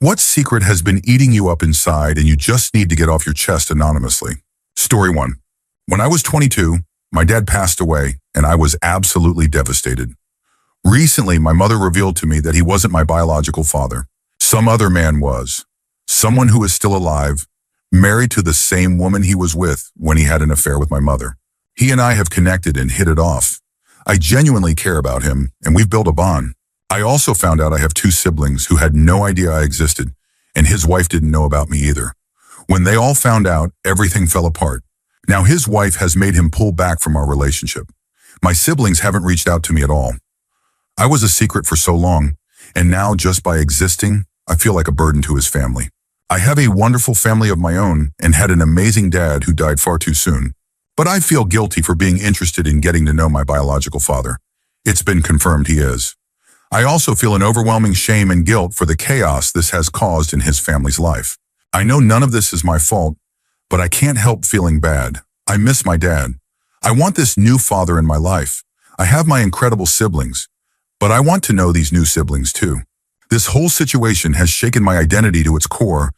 What secret has been eating you up inside and you just need to get off your chest anonymously? Story 1. When I was 22, my dad passed away and I was absolutely devastated. Recently, my mother revealed to me that he wasn't my biological father. Some other man was. Someone who is still alive, married to the same woman he was with when he had an affair with my mother. He and I have connected and hit it off. I genuinely care about him and we've built a bond. I also found out I have 2 siblings who had no idea I existed, and his wife didn't know about me either. When they all found out, everything fell apart. Now his wife has made him pull back from our relationship. My siblings haven't reached out to me at all. I was a secret for so long, and now just by existing, I feel like a burden to his family. I have a wonderful family of my own and had an amazing dad who died far too soon. But I feel guilty for being interested in getting to know my biological father. It's been confirmed he is. I also feel an overwhelming shame and guilt for the chaos this has caused in his family's life. I know none of this is my fault, but I can't help feeling bad. I miss my dad. I want this new father in my life. I have my incredible siblings, but I want to know these new siblings too. This whole situation has shaken my identity to its core,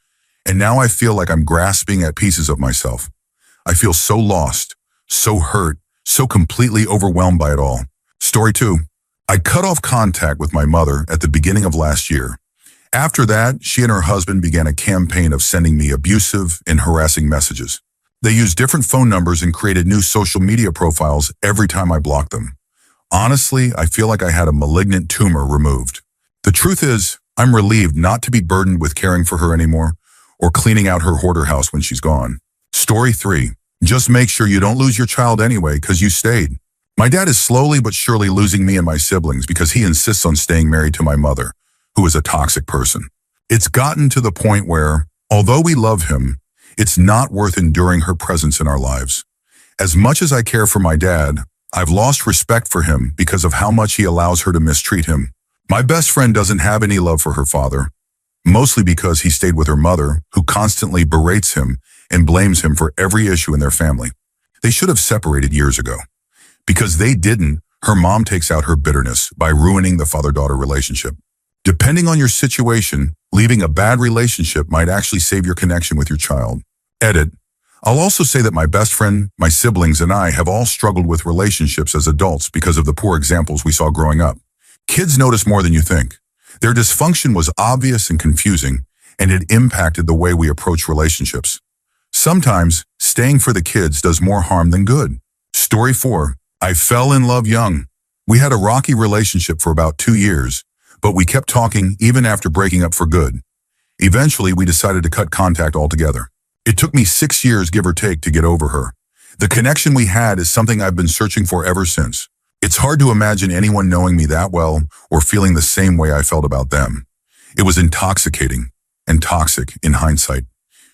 and now I feel like I'm grasping at pieces of myself. I feel so lost, so hurt, so completely overwhelmed by it all. Story 2. I cut off contact with my mother at the beginning of last year. After that, she and her husband began a campaign of sending me abusive and harassing messages. They used different phone numbers and created new social media profiles every time I blocked them. Honestly, I feel like I had a malignant tumor removed. The truth is, I'm relieved not to be burdened with caring for her anymore or cleaning out her hoarder house when she's gone. Story 3. Just make sure you don't lose your child anyway because you stayed. My dad is slowly but surely losing me and my siblings because he insists on staying married to my mother, who is a toxic person. It's gotten to the point where, although we love him, it's not worth enduring her presence in our lives. As much as I care for my dad, I've lost respect for him because of how much he allows her to mistreat him. My best friend doesn't have any love for her father, mostly because he stayed with her mother, who constantly berates him and blames him for every issue in their family. They should have separated years ago. Because they didn't, her mom takes out her bitterness by ruining the father-daughter relationship. Depending on your situation, leaving a bad relationship might actually save your connection with your child. Edit. I'll also say that my best friend, my siblings, and I have all struggled with relationships as adults because of the poor examples we saw growing up. Kids notice more than you think. Their dysfunction was obvious and confusing, and it impacted the way we approach relationships. Sometimes, staying for the kids does more harm than good. Story 4. I fell in love young. We had a rocky relationship for about 2 years, but we kept talking even after breaking up for good. Eventually, we decided to cut contact altogether. It took me 6 years, give or take, to get over her. The connection we had is something I've been searching for ever since. It's hard to imagine anyone knowing me that well or feeling the same way I felt about them. It was intoxicating and toxic in hindsight.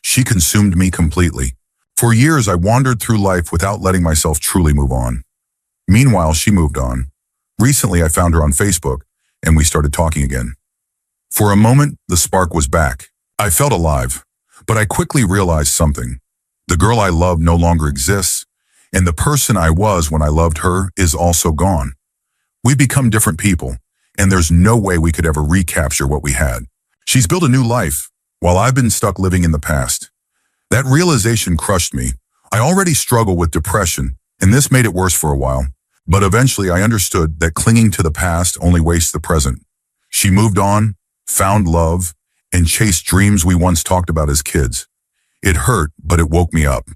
She consumed me completely. For years, I wandered through life without letting myself truly move on. Meanwhile, she moved on. Recently, I found her on Facebook, and we started talking again. For a moment, the spark was back. I felt alive, but I quickly realized something. The girl I loved no longer exists, and the person I was when I loved her is also gone. We've become different people, and there's no way we could ever recapture what we had. She's built a new life, while I've been stuck living in the past. That realization crushed me. I already struggle with depression, and this made it worse for a while. But eventually I understood that clinging to the past only wastes the present. She moved on, found love, and chased dreams we once talked about as kids. It hurt, but it woke me up.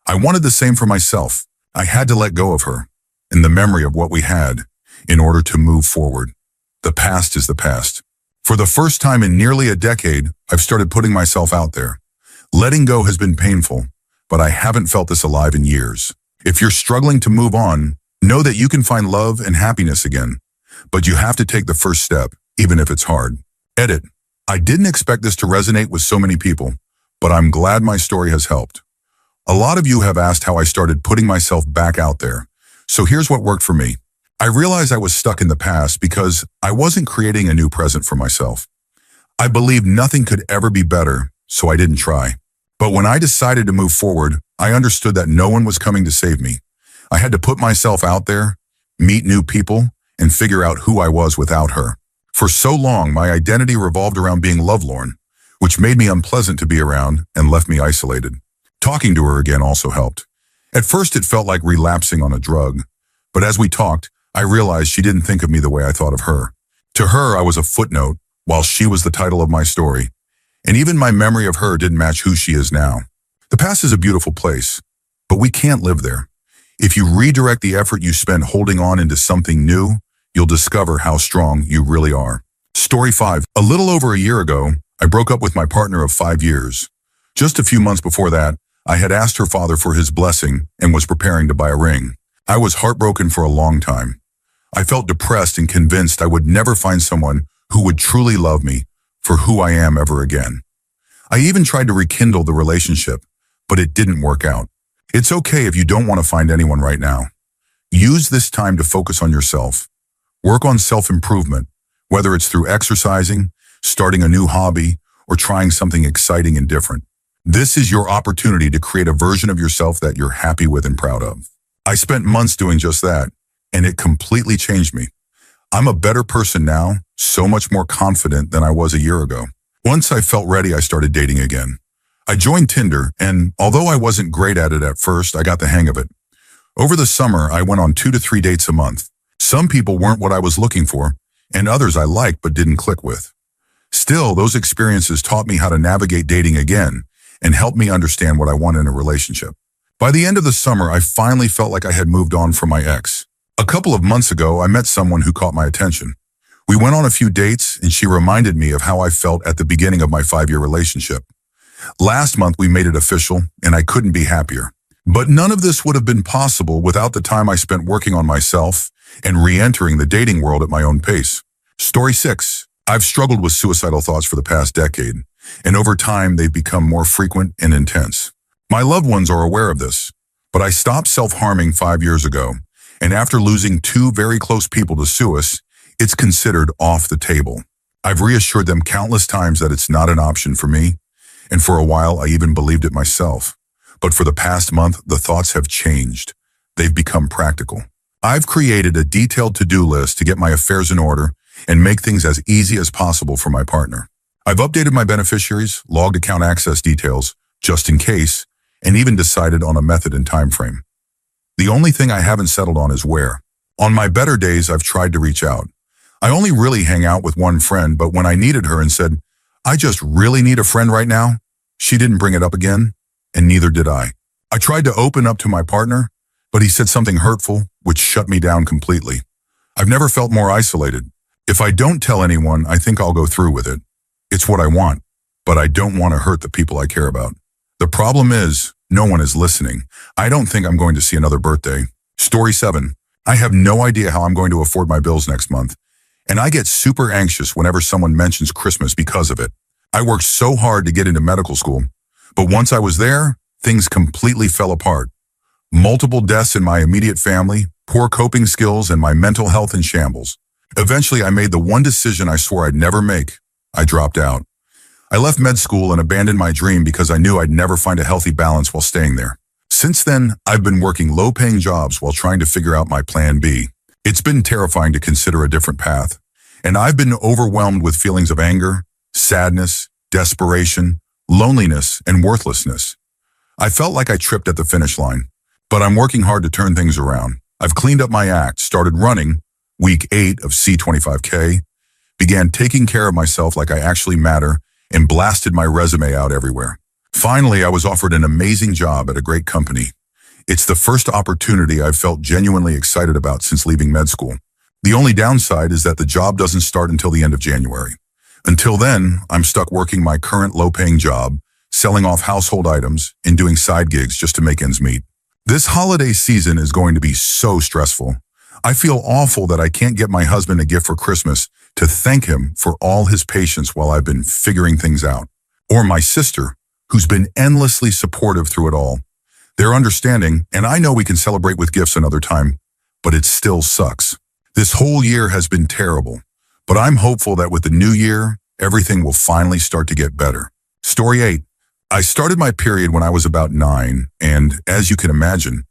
I wanted the same for myself. I had to let go of her and the memory of what we had in order to move forward. The past is the past. For the first time in nearly a decade, I've started putting myself out there. Letting go has been painful, but I haven't felt this alive in years. If you're struggling to move on, know that you can find love and happiness again, but you have to take the first step, even if it's hard. Edit. I didn't expect this to resonate with so many people, but I'm glad my story has helped. A lot of you have asked how I started putting myself back out there, so here's what worked for me. I realized I was stuck in the past because I wasn't creating a new present for myself. I believed nothing could ever be better, so I didn't try. But when I decided to move forward, I understood that no one was coming to save me. I had to put myself out there, meet new people, and figure out who I was without her. For so long, my identity revolved around being lovelorn, which made me unpleasant to be around and left me isolated. Talking to her again also helped. At first, it felt like relapsing on a drug, but as we talked, I realized she didn't think of me the way I thought of her. To her, I was a footnote, while she was the title of my story, and even my memory of her didn't match who she is now. The past is a beautiful place, but we can't live there. If you redirect the effort you spend holding on into something new, you'll discover how strong you really are. Story 5. A little over a year ago, I broke up with my partner of 5 years. Just a few months before that, I had asked her father for his blessing and was preparing to buy a ring. I was heartbroken for a long time. I felt depressed and convinced I would never find someone who would truly love me for who I am ever again. I even tried to rekindle the relationship, but it didn't work out. It's okay if you don't want to find anyone right now. Use this time to focus on yourself. Work on self-improvement, whether it's through exercising, starting a new hobby, or trying something exciting and different. This is your opportunity to create a version of yourself that you're happy with and proud of. I spent months doing just that, and it completely changed me. I'm a better person now, so much more confident than I was a year ago. Once I felt ready, I started dating again. I joined Tinder, and although I wasn't great at it at first, I got the hang of it. Over the summer, I went on 2 to 3 dates a month. Some people weren't what I was looking for, and others I liked but didn't click with. Still, those experiences taught me how to navigate dating again and helped me understand what I want in a relationship. By the end of the summer, I finally felt like I had moved on from my ex. A couple of months ago, I met someone who caught my attention. We went on a few dates, and she reminded me of how I felt at the beginning of my 5-year relationship. Last month, we made it official, and I couldn't be happier. But none of this would have been possible without the time I spent working on myself and re-entering the dating world at my own pace. Story 6. I've struggled with suicidal thoughts for the past decade, and over time they've become more frequent and intense. My loved ones are aware of this, but I stopped self-harming 5 years ago, and after losing 2 very close people to suicide, it's considered off the table. I've reassured them countless times that it's not an option for me, and for a while I even believed it myself. But for the past month, the thoughts have changed. They've become practical. I've created a detailed to-do list to get my affairs in order and make things as easy as possible for my partner. I've updated my beneficiaries, logged account access details, just in case, and even decided on a method and time frame. The only thing I haven't settled on is where. On my better days, I've tried to reach out. I only really hang out with one friend, but when I needed her and said, "I just really need a friend right now," she didn't bring it up again, and neither did I. I tried to open up to my partner, but he said something hurtful, which shut me down completely. I've never felt more isolated. If I don't tell anyone, I think I'll go through with it. It's what I want, but I don't want to hurt the people I care about. The problem is, no one is listening. I don't think I'm going to see another birthday. Story 7. I have no idea how I'm going to afford my bills next month, and I get super anxious whenever someone mentions Christmas because of it. I worked so hard to get into medical school, but once I was there, things completely fell apart. Multiple deaths in my immediate family, poor coping skills, and my mental health in shambles. Eventually, I made the one decision I swore I'd never make. I dropped out. I left med school and abandoned my dream because I knew I'd never find a healthy balance while staying there. Since then, I've been working low-paying jobs while trying to figure out my plan B. It's been terrifying to consider a different path, and I've been overwhelmed with feelings of anger, sadness, desperation, loneliness, and worthlessness. I felt like I tripped at the finish line, but I'm working hard to turn things around. I've cleaned up my act, started running, week 8 of C25K, began taking care of myself like I actually matter, and blasted my resume out everywhere. Finally, I was offered an amazing job at a great company. It's the first opportunity I've felt genuinely excited about since leaving med school. The only downside is that the job doesn't start until the end of January. Until then, I'm stuck working my current low-paying job, selling off household items, and doing side gigs just to make ends meet. This holiday season is going to be so stressful. I feel awful that I can't get my husband a gift for Christmas to thank him for all his patience while I've been figuring things out. Or my sister, who's been endlessly supportive through it all. They're understanding, and I know we can celebrate with gifts another time, but it still sucks. This whole year has been terrible, but I'm hopeful that with the new year, everything will finally start to get better. Story 8. I started my period when I was about 9, and as you can imagine,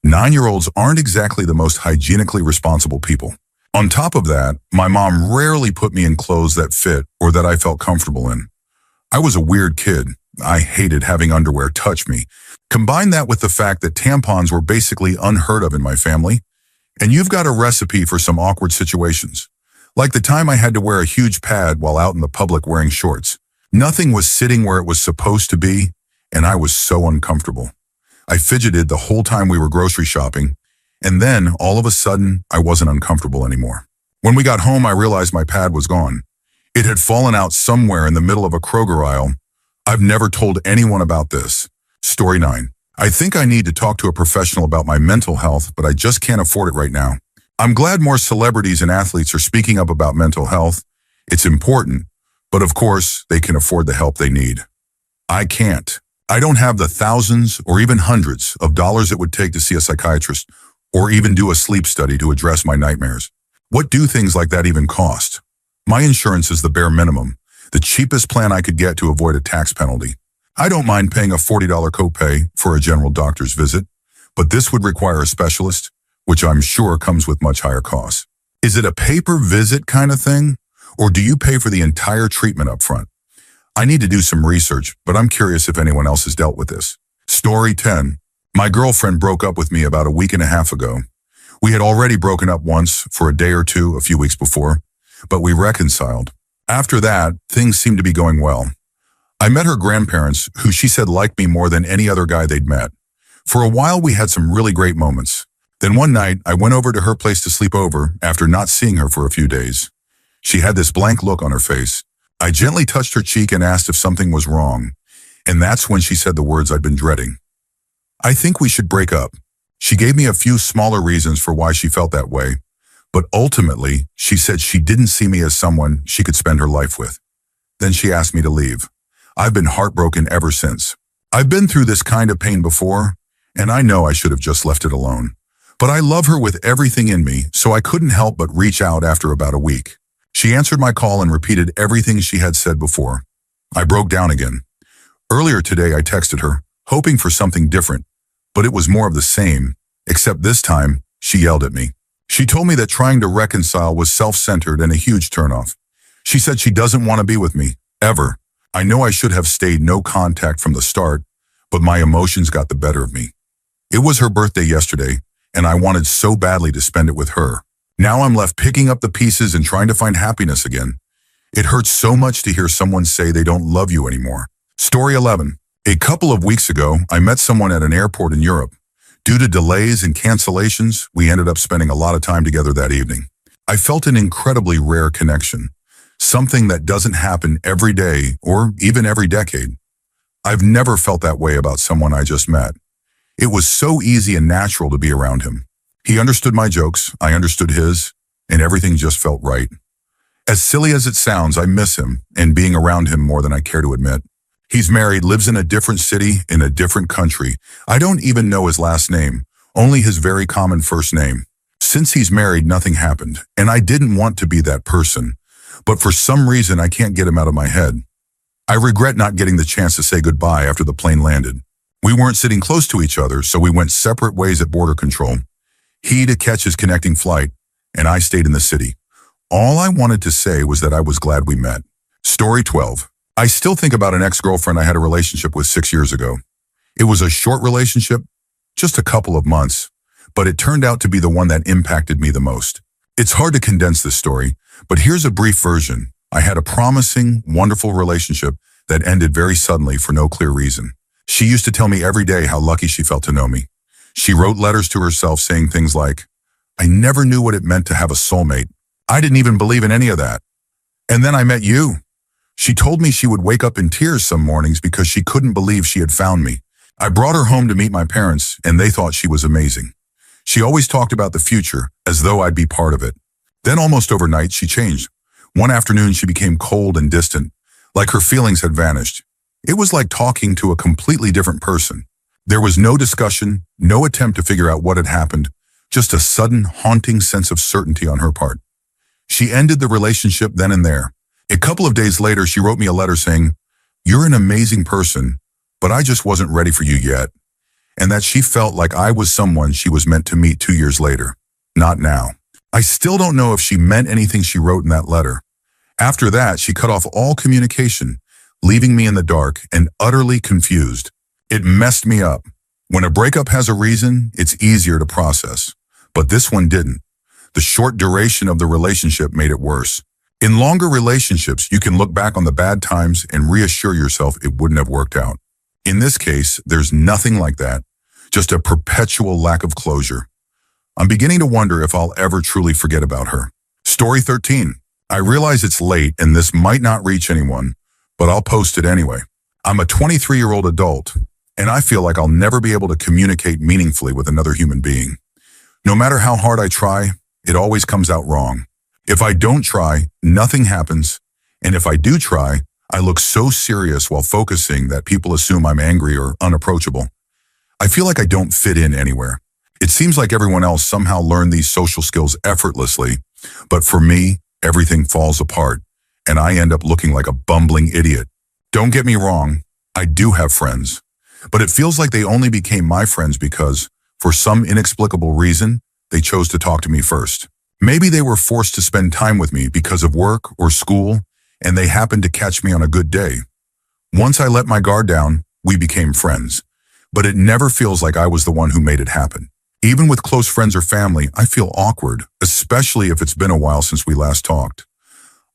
9-year-olds aren't exactly the most hygienically responsible people. On top of that, my mom rarely put me in clothes that fit or that I felt comfortable in. I was a weird kid. I hated having underwear touch me. Combine that with the fact that tampons were basically unheard of in my family, and you've got a recipe for some awkward situations. Like the time I had to wear a huge pad while out in the public wearing shorts. Nothing was sitting where it was supposed to be, and I was so uncomfortable. I fidgeted the whole time we were grocery shopping, and then, all of a sudden, I wasn't uncomfortable anymore. When we got home, I realized my pad was gone. It had fallen out somewhere in the middle of a Kroger aisle. I've never told anyone about this. Story 9. I think I need to talk to a professional about my mental health, but I just can't afford it right now. I'm glad more celebrities and athletes are speaking up about mental health. It's important, but of course, they can afford the help they need. I can't. I don't have the thousands or even hundreds of dollars it would take to see a psychiatrist or even do a sleep study to address my nightmares. What do things like that even cost? My insurance is the bare minimum, the cheapest plan I could get to avoid a tax penalty. I don't mind paying a $40 copay for a general doctor's visit, but this would require a specialist, which I'm sure comes with much higher costs. Is it a pay-per-visit kind of thing, or do you pay for the entire treatment up front? I need to do some research, but I'm curious if anyone else has dealt with this. Story 10. My girlfriend broke up with me about a week and a half ago. We had already broken up once for a day or two a few weeks before, but we reconciled. After that, things seemed to be going well. I met her grandparents, who she said liked me more than any other guy they'd met. For a while, we had some really great moments. Then one night, I went over to her place to sleep over after not seeing her for a few days. She had this blank look on her face. I gently touched her cheek and asked if something was wrong, and that's when she said the words I'd been dreading. I think we should break up. She gave me a few smaller reasons for why she felt that way, but ultimately, she said she didn't see me as someone she could spend her life with. Then she asked me to leave. I've been heartbroken ever since. I've been through this kind of pain before, and I know I should have just left it alone. But I love her with everything in me, so I couldn't help but reach out after about a week. She answered my call and repeated everything she had said before. I broke down again. Earlier today, I texted her, hoping for something different, but it was more of the same, except this time, she yelled at me. She told me that trying to reconcile was self-centered and a huge turnoff. She said she doesn't want to be with me, ever. I know I should have stayed no contact from the start, but my emotions got the better of me. It was her birthday yesterday, and I wanted so badly to spend it with her. Now I'm left picking up the pieces and trying to find happiness again. It hurts so much to hear someone say they don't love you anymore. Story 11. A couple of weeks ago, I met someone at an airport in Europe. Due to delays and cancellations, we ended up spending a lot of time together that evening. I felt an incredibly rare connection, something that doesn't happen every day or even every decade. I've never felt that way about someone I just met. It was so easy and natural to be around him. He understood my jokes, I understood his, and everything just felt right. As silly as it sounds, I miss him and being around him more than I care to admit. He's married, lives in a different city, in a different country. I don't even know his last name, only his very common first name. Since he's married, nothing happened, and I didn't want to be that person. But for some reason, I can't get him out of my head. I regret not getting the chance to say goodbye after the plane landed. We weren't sitting close to each other, so we went separate ways at border control. He to catch his connecting flight, and I stayed in the city. All I wanted to say was that I was glad we met. Story 12. I still think about an ex-girlfriend I had a relationship with 6 years ago. It was a short relationship, just a couple of months, but it turned out to be the one that impacted me the most. It's hard to condense this story, but here's a brief version. I had a promising, wonderful relationship that ended very suddenly for no clear reason. She used to tell me every day how lucky she felt to know me. She wrote letters to herself saying things like, "I never knew what it meant to have a soulmate. I didn't even believe in any of that. And then I met you." She told me she would wake up in tears some mornings because she couldn't believe she had found me. I brought her home to meet my parents, and they thought she was amazing. She always talked about the future, as though I'd be part of it. Then almost overnight, she changed. One afternoon, she became cold and distant, like her feelings had vanished. It was like talking to a completely different person. There was no discussion, no attempt to figure out what had happened, just a sudden, haunting sense of certainty on her part. She ended the relationship then and there. A couple of days later, she wrote me a letter saying, "You're an amazing person, but I just wasn't ready for you yet," and that she felt like I was someone she was meant to meet 2 years later. Not now. I still don't know if she meant anything she wrote in that letter. After that, she cut off all communication, leaving me in the dark and utterly confused. It messed me up. When a breakup has a reason, it's easier to process. But this one didn't. The short duration of the relationship made it worse. In longer relationships, you can look back on the bad times and reassure yourself it wouldn't have worked out. In this case, there's nothing like that, just a perpetual lack of closure. I'm beginning to wonder if I'll ever truly forget about her. Story 13. I realize it's late and this might not reach anyone, but I'll post it anyway. I'm a 23-year-old adult, and I feel like I'll never be able to communicate meaningfully with another human being. No matter how hard I try, it always comes out wrong. If I don't try, nothing happens, and if I do try, I look so serious while focusing that people assume I'm angry or unapproachable. I feel like I don't fit in anywhere. It seems like everyone else somehow learned these social skills effortlessly, but for me, everything falls apart, and I end up looking like a bumbling idiot. Don't get me wrong, I do have friends, but it feels like they only became my friends because, for some inexplicable reason, they chose to talk to me first. Maybe they were forced to spend time with me because of work or school, and they happened to catch me on a good day. Once I let my guard down, we became friends, but it never feels like I was the one who made it happen. Even with close friends or family, I feel awkward, especially if it's been a while since we last talked.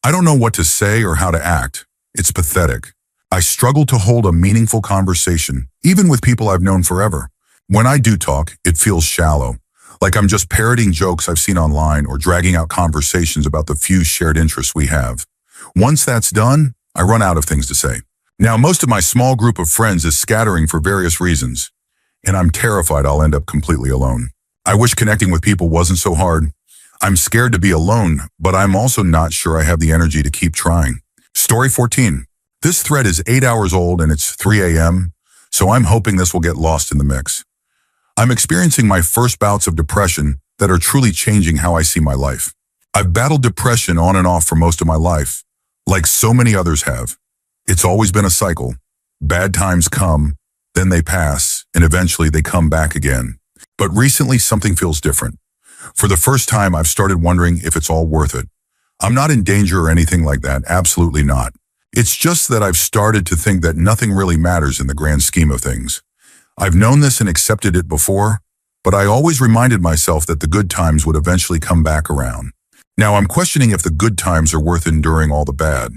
I don't know what to say or how to act. It's pathetic. I struggle to hold a meaningful conversation, even with people I've known forever. When I do talk, it feels shallow, like I'm just parroting jokes I've seen online or dragging out conversations about the few shared interests we have. Once that's done, I run out of things to say. Now, most of my small group of friends is scattering for various reasons, and I'm terrified I'll end up completely alone. I wish connecting with people wasn't so hard. I'm scared to be alone, but I'm also not sure I have the energy to keep trying. Story 14. This thread is 8 hours old and it's 3 a.m., so I'm hoping this will get lost in the mix. I'm experiencing my first bouts of depression that are truly changing how I see my life. I've battled depression on and off for most of my life, like so many others have. It's always been a cycle. Bad times come, then they pass, and eventually they come back again. But recently something feels different. For the first time, I've started wondering if it's all worth it. I'm not in danger or anything like that, absolutely not. It's just that I've started to think that nothing really matters in the grand scheme of things. I've known this and accepted it before, but I always reminded myself that the good times would eventually come back around. Now I'm questioning if the good times are worth enduring all the bad.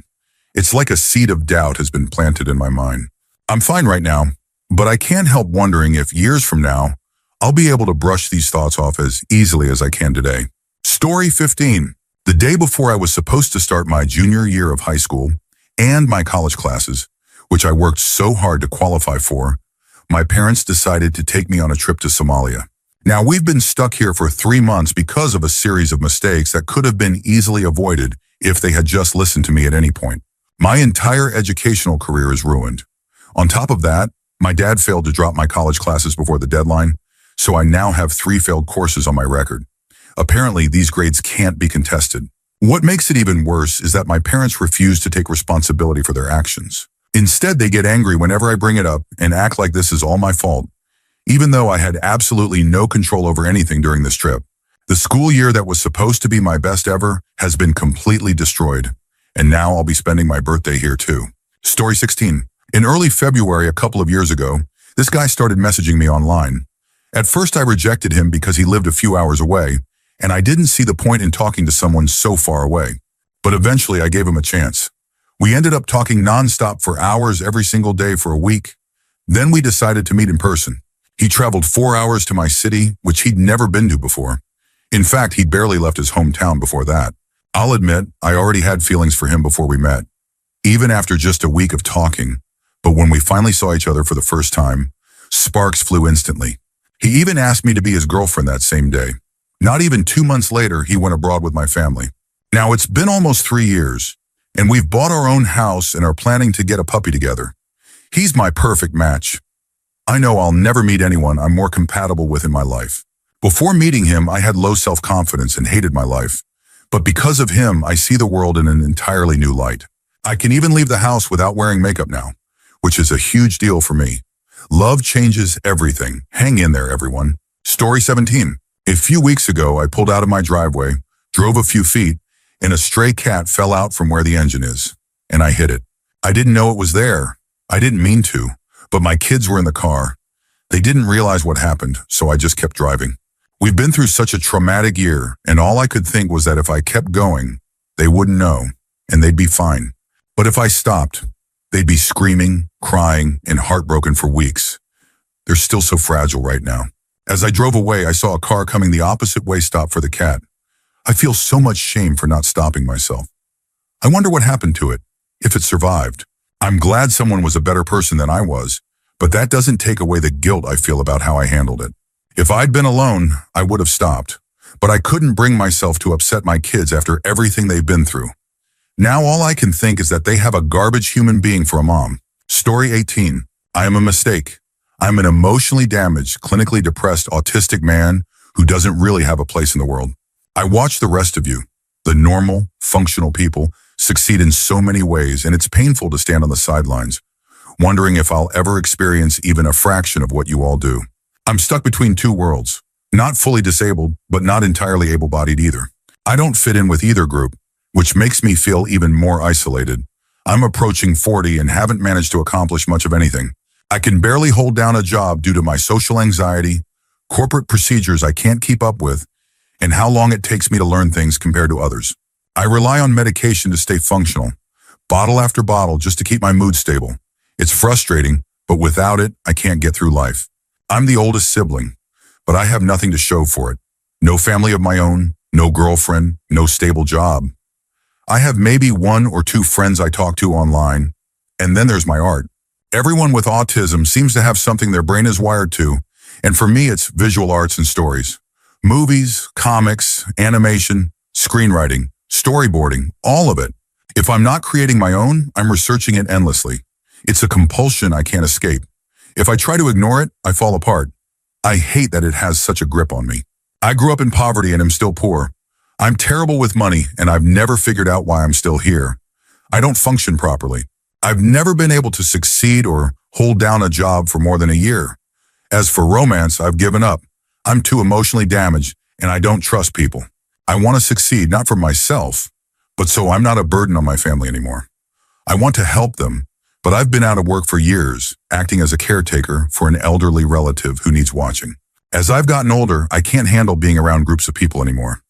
It's like a seed of doubt has been planted in my mind. I'm fine right now, but I can't help wondering if years from now, I'll be able to brush these thoughts off as easily as I can today. Story 15. The day before I was supposed to start my junior year of high school and my college classes, which I worked so hard to qualify for, my parents decided to take me on a trip to Somalia. Now, we've been stuck here for 3 months because of a series of mistakes that could have been easily avoided if they had just listened to me at any point. My entire educational career is ruined. On top of that, my dad failed to drop my college classes before the deadline, so I now have 3 failed courses on my record. Apparently, these grades can't be contested. What makes it even worse is that my parents refuse to take responsibility for their actions. Instead, they get angry whenever I bring it up and act like this is all my fault, even though I had absolutely no control over anything during this trip. The school year that was supposed to be my best ever has been completely destroyed, and now I'll be spending my birthday here too. Story 16. In early February a couple of years ago, this guy started messaging me online. At first I rejected him because he lived a few hours away, and I didn't see the point in talking to someone so far away. But eventually I gave him a chance. We ended up talking nonstop for hours every single day for a week. Then we decided to meet in person. He traveled 4 hours to my city, which he'd never been to before. In fact, he'd barely left his hometown before that. I'll admit, I already had feelings for him before we met, even after just a week of talking. But when we finally saw each other for the first time, sparks flew instantly. He even asked me to be his girlfriend that same day. Not even 2 months later, he went abroad with my family. Now, it's been almost 3 years, and we've bought our own house and are planning to get a puppy together. He's my perfect match. I know I'll never meet anyone I'm more compatible with in my life. Before meeting him, I had low self-confidence and hated my life. But because of him, I see the world in an entirely new light. I can even leave the house without wearing makeup now, which is a huge deal for me. Love changes everything. Hang in there, everyone. Story 17. A few weeks ago, I pulled out of my driveway, drove a few feet, and a stray cat fell out from where the engine is, and I hit it. I didn't know it was there. I didn't mean to, but my kids were in the car. They didn't realize what happened, so I just kept driving. We've been through such a traumatic year, and all I could think was that if I kept going, they wouldn't know, and they'd be fine. But if I stopped, they'd be screaming, crying, and heartbroken for weeks. They're still so fragile right now. As I drove away, I saw a car coming the opposite way stop for the cat. I feel so much shame for not stopping myself. I wonder what happened to it, if it survived. I'm glad someone was a better person than I was, but that doesn't take away the guilt I feel about how I handled it. If I'd been alone, I would have stopped, but I couldn't bring myself to upset my kids after everything they've been through. Now all I can think is that they have a garbage human being for a mom. Story 18. I am a mistake. I'm an emotionally damaged, clinically depressed, autistic man who doesn't really have a place in the world. I watch the rest of you, the normal, functional people, succeed in so many ways, and it's painful to stand on the sidelines, wondering if I'll ever experience even a fraction of what you all do. I'm stuck between two worlds, not fully disabled, but not entirely able-bodied either. I don't fit in with either group, which makes me feel even more isolated. I'm approaching 40 and haven't managed to accomplish much of anything. I can barely hold down a job due to my social anxiety, corporate procedures I can't keep up with, and how long it takes me to learn things compared to others. I rely on medication to stay functional, bottle after bottle just to keep my mood stable. It's frustrating, but without it, I can't get through life. I'm the oldest sibling, but I have nothing to show for it. No family of my own, no girlfriend, no stable job. I have maybe one or two friends I talk to online, and then there's my art. Everyone with autism seems to have something their brain is wired to, and for me it's visual arts and stories. Movies, comics, animation, screenwriting, storyboarding, all of it. If I'm not creating my own, I'm researching it endlessly. It's a compulsion I can't escape. If I try to ignore it, I fall apart. I hate that it has such a grip on me. I grew up in poverty and am still poor. I'm terrible with money, and I've never figured out why I'm still here. I don't function properly. I've never been able to succeed or hold down a job for more than a year. As for romance, I've given up. I'm too emotionally damaged, and I don't trust people. I want to succeed, not for myself, but so I'm not a burden on my family anymore. I want to help them, but I've been out of work for years, acting as a caretaker for an elderly relative who needs watching. As I've gotten older, I can't handle being around groups of people anymore.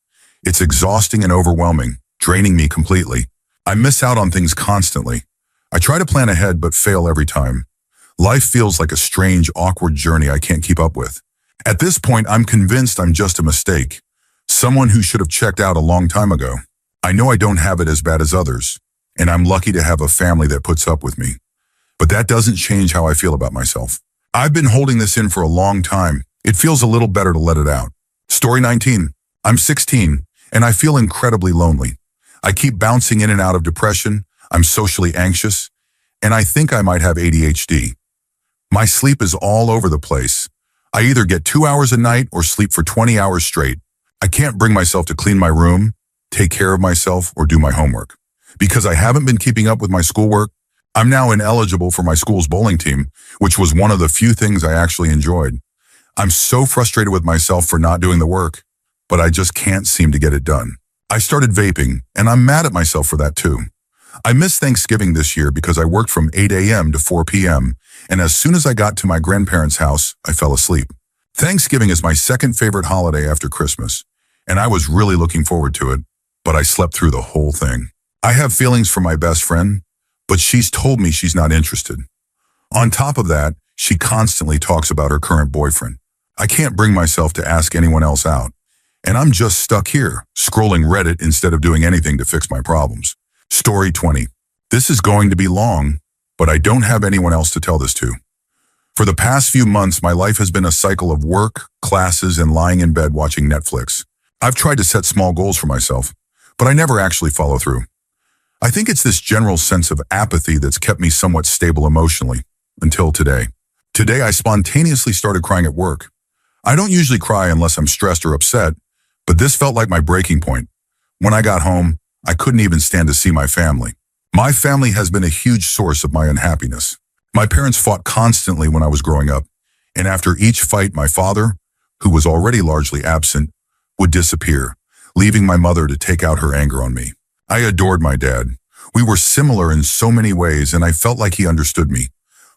It's exhausting and overwhelming, draining me completely. I miss out on things constantly. I try to plan ahead, but fail every time. Life feels like a strange, awkward journey I can't keep up with. At this point, I'm convinced I'm just a mistake. Someone who should have checked out a long time ago. I know I don't have it as bad as others, and I'm lucky to have a family that puts up with me. But that doesn't change how I feel about myself. I've been holding this in for a long time. It feels a little better to let it out. Story 19. I'm 16, and I feel incredibly lonely. I keep bouncing in and out of depression. I'm socially anxious, and I think I might have ADHD. My sleep is all over the place. I either get 2 hours a night or sleep for 20 hours straight. I can't bring myself to clean my room, take care of myself, or do my homework. Because I haven't been keeping up with my schoolwork, I'm now ineligible for my school's bowling team, which was one of the few things I actually enjoyed. I'm so frustrated with myself for not doing the work, but I just can't seem to get it done. I started vaping, and I'm mad at myself for that too. I missed Thanksgiving this year because I worked from 8 a.m. to 4 p.m., and as soon as I got to my grandparents' house, I fell asleep. Thanksgiving is my second favorite holiday after Christmas, and I was really looking forward to it, but I slept through the whole thing. I have feelings for my best friend, but she's told me she's not interested. On top of that, she constantly talks about her current boyfriend. I can't bring myself to ask anyone else out, and I'm just stuck here, scrolling Reddit instead of doing anything to fix my problems. Story 20. This is going to be long, but I don't have anyone else to tell this to. For the past few months, my life has been a cycle of work, classes, and lying in bed watching Netflix. I've tried to set small goals for myself, but I never actually follow through. I think it's this general sense of apathy that's kept me somewhat stable emotionally, until today. Today, I spontaneously started crying at work. I don't usually cry unless I'm stressed or upset, but this felt like my breaking point. When I got home, I couldn't even stand to see my family. My family has been a huge source of my unhappiness. My parents fought constantly when I was growing up, and after each fight, my father, who was already largely absent, would disappear, leaving my mother to take out her anger on me. I adored my dad. We were similar in so many ways, and I felt like he understood me.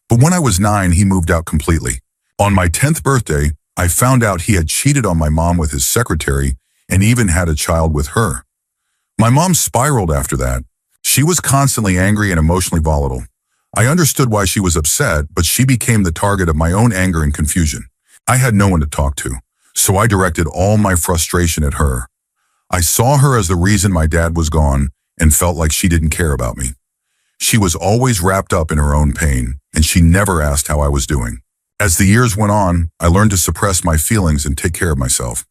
But when I was 9, he moved out completely. On my 10th birthday, I found out he had cheated on my mom with his secretary and even had a child with her. My mom spiraled after that. She was constantly angry and emotionally volatile. I understood why she was upset, but she became the target of my own anger and confusion. I had no one to talk to, so I directed all my frustration at her. I saw her as the reason my dad was gone and felt like she didn't care about me. She was always wrapped up in her own pain, and she never asked how I was doing. As the years went on, I learned to suppress my feelings and take care of myself.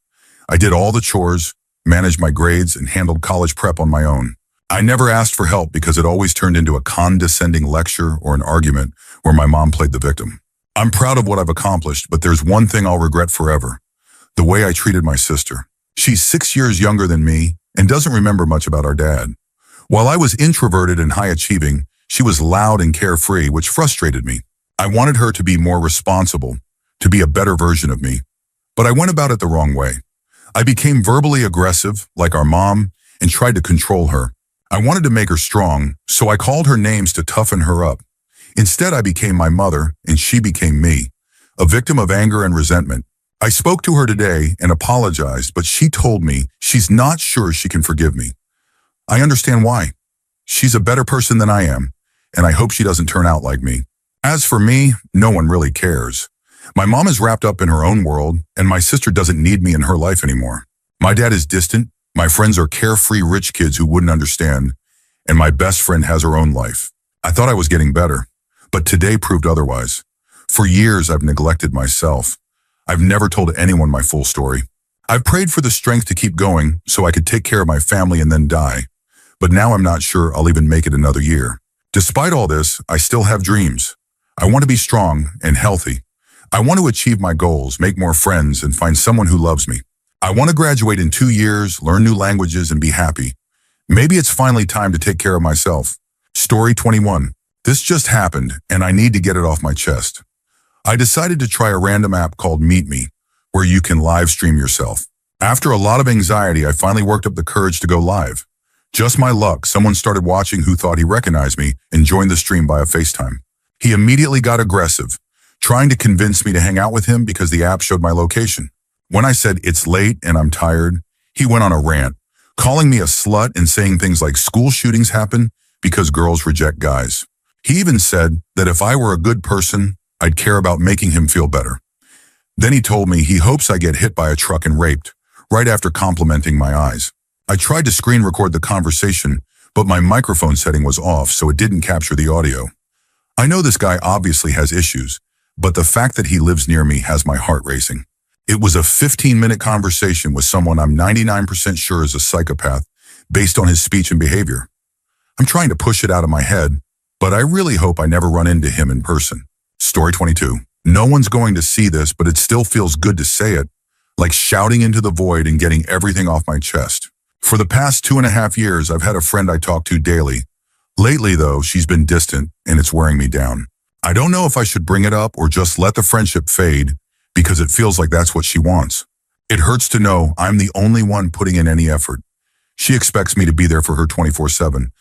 I did all the chores, managed my grades, and handled college prep on my own. I never asked for help because it always turned into a condescending lecture or an argument where my mom played the victim. I'm proud of what I've accomplished, but there's one thing I'll regret forever: the way I treated my sister. She's 6 years younger than me and doesn't remember much about our dad. While I was introverted and high-achieving, she was loud and carefree, which frustrated me. I wanted her to be more responsible, to be a better version of me, but I went about it the wrong way. I became verbally aggressive, like our mom, and tried to control her. I wanted to make her strong, so I called her names to toughen her up. Instead, I became my mother, and she became me, a victim of anger and resentment. I spoke to her today and apologized, but she told me she's not sure she can forgive me. I understand why. She's a better person than I am, and I hope she doesn't turn out like me. As for me, no one really cares. My mom is wrapped up in her own world, and my sister doesn't need me in her life anymore. My dad is distant, my friends are carefree rich kids who wouldn't understand, and my best friend has her own life. I thought I was getting better, but today proved otherwise. For years, I've neglected myself. I've never told anyone my full story. I've prayed for the strength to keep going so I could take care of my family and then die. But now I'm not sure I'll even make it another year. Despite all this, I still have dreams. I want to be strong and healthy. I want to achieve my goals, make more friends, and find someone who loves me. I want to graduate in 2 years, learn new languages, and be happy. Maybe it's finally time to take care of myself. Story 21. This just happened, and I need to get it off my chest. I decided to try a random app called Meet Me, where you can live stream yourself. After a lot of anxiety, I finally worked up the courage to go live. Just my luck, someone started watching who thought he recognized me and joined the stream via FaceTime. He immediately got aggressive, trying to convince me to hang out with him because the app showed my location. When I said, "It's late and I'm tired," he went on a rant, calling me a slut and saying things like school shootings happen because girls reject guys. He even said that if I were a good person, I'd care about making him feel better. Then he told me he hopes I get hit by a truck and raped, right after complimenting my eyes. I tried to screen record the conversation, but my microphone setting was off, so it didn't capture the audio. I know this guy obviously has issues, but the fact that he lives near me has my heart racing. It was a 15-minute conversation with someone I'm 99% sure is a psychopath based on his speech and behavior. I'm trying to push it out of my head, but I really hope I never run into him in person. Story 22. No one's going to see this, but it still feels good to say it, like shouting into the void and getting everything off my chest. For the past 2.5 years, I've had a friend I talk to daily. Lately, though, she's been distant, and it's wearing me down. I don't know if I should bring it up or just let the friendship fade, because it feels like that's what she wants. It hurts to know I'm the only one putting in any effort. She expects me to be there for her 24/7,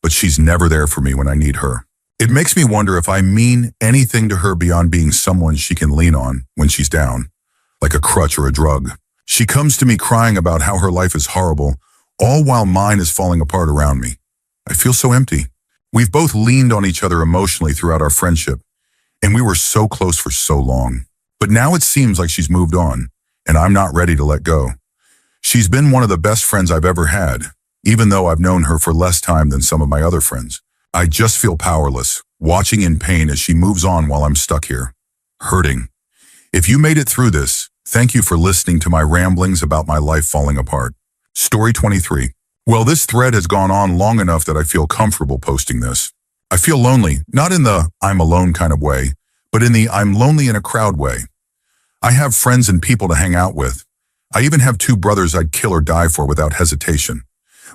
but she's never there for me when I need her. It makes me wonder if I mean anything to her beyond being someone she can lean on when she's down, like a crutch or a drug. She comes to me crying about how her life is horrible, all while mine is falling apart around me. I feel so empty. We've both leaned on each other emotionally throughout our friendship, and we were so close for so long. But now it seems like she's moved on, and I'm not ready to let go. She's been one of the best friends I've ever had, even though I've known her for less time than some of my other friends. I just feel powerless, watching in pain as she moves on while I'm stuck here, hurting. If you made it through this, thank you for listening to my ramblings about my life falling apart. Story 23. Well, this thread has gone on long enough that I feel comfortable posting this. I feel lonely, not in the I'm alone kind of way, but in the I'm lonely in a crowd way. I have friends and people to hang out with. I even have 2 brothers I'd kill or die for without hesitation,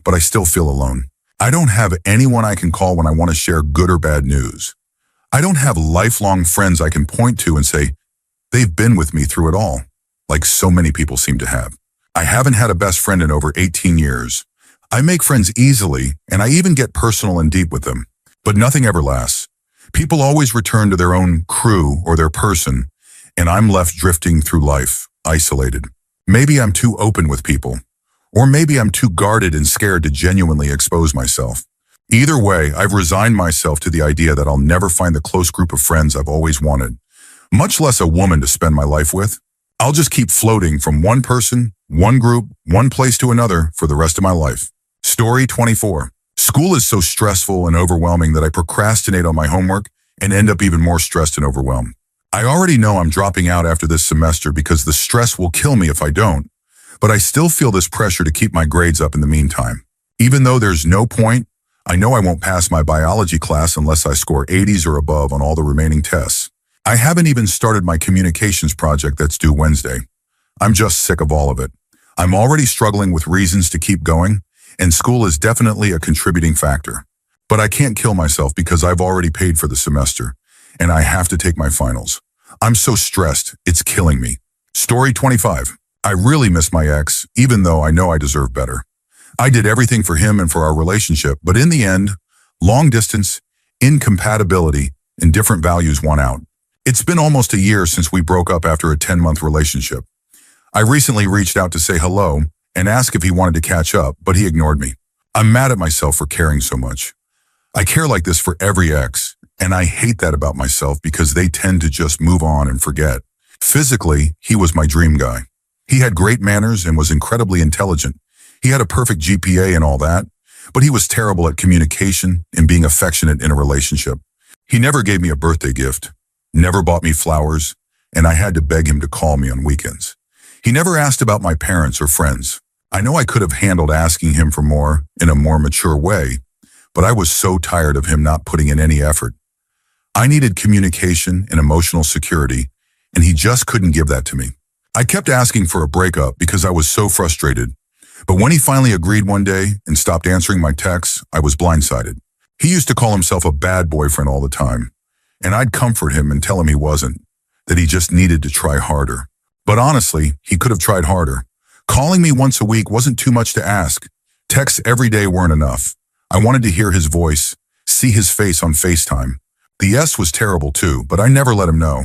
but I still feel alone. I don't have anyone I can call when I want to share good or bad news. I don't have lifelong friends I can point to and say, they've been with me through it all, like so many people seem to have. I haven't had a best friend in over 18 years. I make friends easily, and I even get personal and deep with them. But nothing ever lasts. People always return to their own crew or their person, and I'm left drifting through life, isolated. Maybe I'm too open with people, or maybe I'm too guarded and scared to genuinely expose myself. Either way, I've resigned myself to the idea that I'll never find the close group of friends I've always wanted, much less a woman to spend my life with. I'll just keep floating from one person, one group, one place to another for the rest of my life. Story 24. School is so stressful and overwhelming that I procrastinate on my homework and end up even more stressed and overwhelmed. I already know I'm dropping out after this semester because the stress will kill me if I don't, but I still feel this pressure to keep my grades up in the meantime. Even though there's no point, I know I won't pass my biology class unless I score 80s or above on all the remaining tests. I haven't even started my communications project that's due Wednesday. I'm just sick of all of it. I'm already struggling with reasons to keep going, and school is definitely a contributing factor. But I can't kill myself because I've already paid for the semester, and I have to take my finals. I'm so stressed, it's killing me. Story 25. I really miss my ex, even though I know I deserve better. I did everything for him and for our relationship, but in the end, long distance, incompatibility, and different values won out. It's been almost a year since we broke up after a 10-month relationship. I recently reached out to say hello and ask if he wanted to catch up, but he ignored me. I'm mad at myself for caring so much. I care like this for every ex, and I hate that about myself because they tend to just move on and forget. Physically, he was my dream guy. He had great manners and was incredibly intelligent. He had a perfect GPA and all that, but he was terrible at communication and being affectionate in a relationship. He never gave me a birthday gift, never bought me flowers, and I had to beg him to call me on weekends. He never asked about my parents or friends. I know I could have handled asking him for more in a more mature way, but I was so tired of him not putting in any effort. I needed communication and emotional security, and he just couldn't give that to me. I kept asking for a breakup because I was so frustrated, but when he finally agreed one day and stopped answering my texts, I was blindsided. He used to call himself a bad boyfriend all the time, and I'd comfort him and tell him he wasn't, that he just needed to try harder. But honestly, he could have tried harder. Calling me once a week wasn't too much to ask. Texts every day weren't enough. I wanted to hear his voice, see his face on FaceTime. The yes was terrible too, but I never let him know.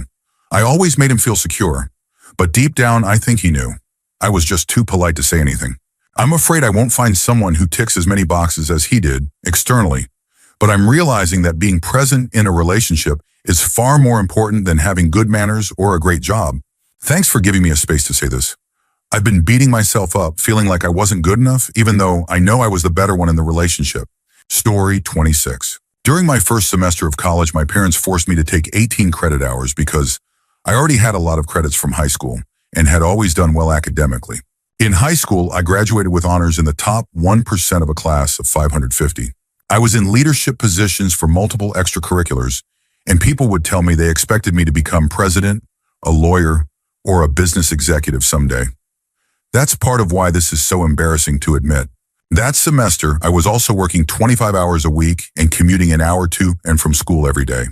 I always made him feel secure. But deep down, I think he knew. I was just too polite to say anything. I'm afraid I won't find someone who ticks as many boxes as he did, externally. But I'm realizing that being present in a relationship is far more important than having good manners or a great job. Thanks for giving me a space to say this. I've been beating myself up, feeling like I wasn't good enough, even though I know I was the better one in the relationship. Story 26. During my first semester of college, my parents forced me to take 18 credit hours because I already had a lot of credits from high school and had always done well academically. In high school, I graduated with honors in the top 1% of a class of 550. I was in leadership positions for multiple extracurriculars, and people would tell me they expected me to become president, a lawyer, or a business executive someday. That's part of why this is so embarrassing to admit. That semester, I was also working 25 hours a week and commuting an hour to and from school every day.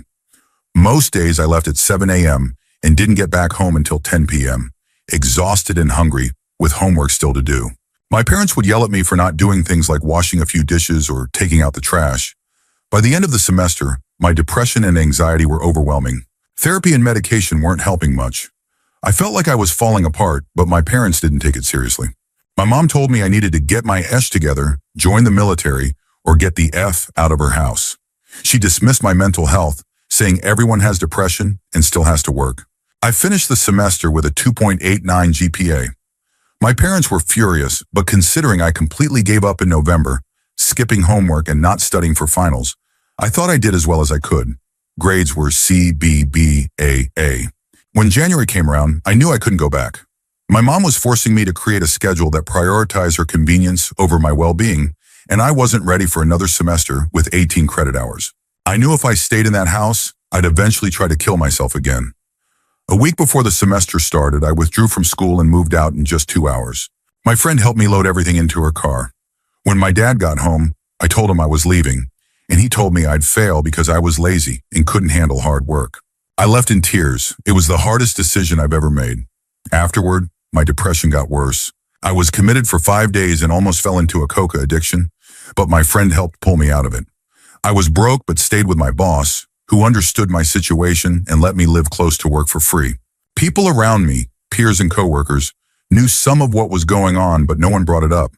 Most days I left at 7 a.m. and didn't get back home until 10 p.m., exhausted and hungry, with homework still to do. My parents would yell at me for not doing things like washing a few dishes or taking out the trash. By the end of the semester, my depression and anxiety were overwhelming. Therapy and medication weren't helping much. I felt like I was falling apart, but my parents didn't take it seriously. My mom told me I needed to get my ish together, join the military, or get the F out of her house. She dismissed my mental health, saying everyone has depression and still has to work. I finished the semester with a 2.89 GPA. My parents were furious, but considering I completely gave up in November, skipping homework and not studying for finals, I thought I did as well as I could. Grades were C, B, B, A, A. When January came around, I knew I couldn't go back. My mom was forcing me to create a schedule that prioritized her convenience over my well-being, and I wasn't ready for another semester with 18 credit hours. I knew if I stayed in that house, I'd eventually try to kill myself again. A week before the semester started, I withdrew from school and moved out in just 2 hours. My friend helped me load everything into her car. When my dad got home, I told him I was leaving, and he told me I'd fail because I was lazy and couldn't handle hard work. I left in tears. It was the hardest decision I've ever made. Afterward, my depression got worse. I was committed for 5 days and almost fell into a coca addiction. but my friend helped pull me out of it. I was broke but stayed with my boss, who understood my situation and let me live close to work for free. People around me, peers and coworkers, knew some of what was going on, but no one brought it up.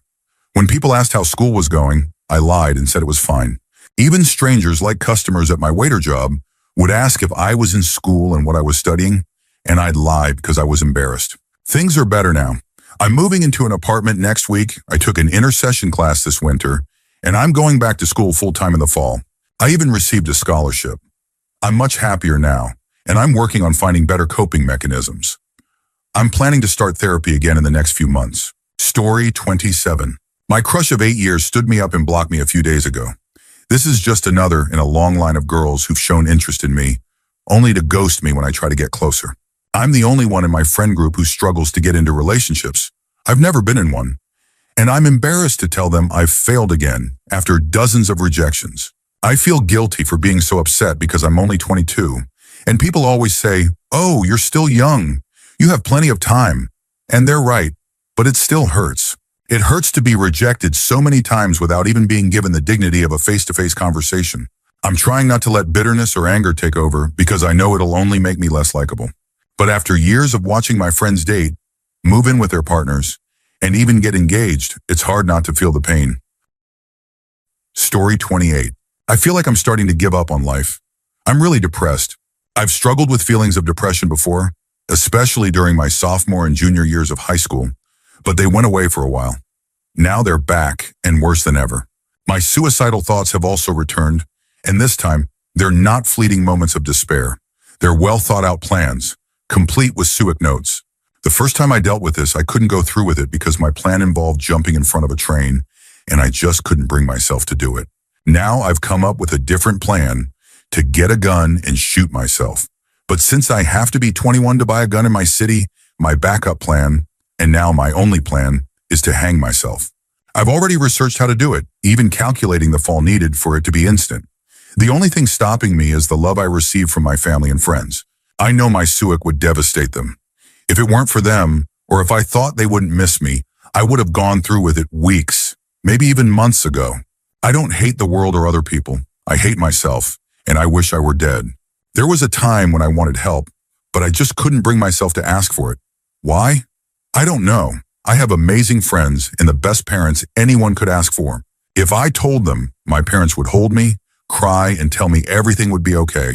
When people asked how school was going, I lied and said it was fine. Even strangers, like customers at my waiter job, would ask if I was in school and what I was studying, and I'd lie because I was embarrassed. Things are better now. I'm moving into an apartment next week. I took an intercession class this winter, and I'm going back to school full-time in the fall. I even received a scholarship. I'm much happier now, and I'm working on finding better coping mechanisms. I'm planning to start therapy again in the next few months. Story 27. My crush of 8 years stood me up and blocked me a few days ago. This is just another in a long line of girls who've shown interest in me, only to ghost me when I try to get closer. I'm the only one in my friend group who struggles to get into relationships. I've never been in one, and I'm embarrassed to tell them I've failed again after dozens of rejections. I feel guilty for being so upset because I'm only 22, and people always say, "Oh, you're still young. You have plenty of time." And they're right, but it still hurts. It hurts to be rejected so many times without even being given the dignity of a face-to-face conversation. I'm trying not to let bitterness or anger take over because I know it'll only make me less likable. But after years of watching my friends date, move in with their partners, and even get engaged, it's hard not to feel the pain. Story 28. I feel like I'm starting to give up on life. I'm really depressed. I've struggled with feelings of depression before, especially during my sophomore and junior years of high school, but they went away for a while. Now they're back, and worse than ever. My suicidal thoughts have also returned, and this time, they're not fleeting moments of despair. They're well-thought-out plans, complete with SUIC notes. The first time I dealt with this, I couldn't go through with it because my plan involved jumping in front of a train, and I just couldn't bring myself to do it. Now I've come up with a different plan to get a gun and shoot myself. But since I have to be 21 to buy a gun in my city, my backup plan, and now my only plan, is to hang myself. I've already researched how to do it, even calculating the fall needed for it to be instant. The only thing stopping me is the love I receive from my family and friends. I know my SUIC would devastate them. If it weren't for them, or if I thought they wouldn't miss me, I would have gone through with it weeks, maybe even months ago. I don't hate the world or other people. I hate myself, and I wish I were dead. There was a time when I wanted help, but I just couldn't bring myself to ask for it. Why? I don't know. I have amazing friends and the best parents anyone could ask for. If I told them, my parents would hold me, cry, and tell me everything would be okay.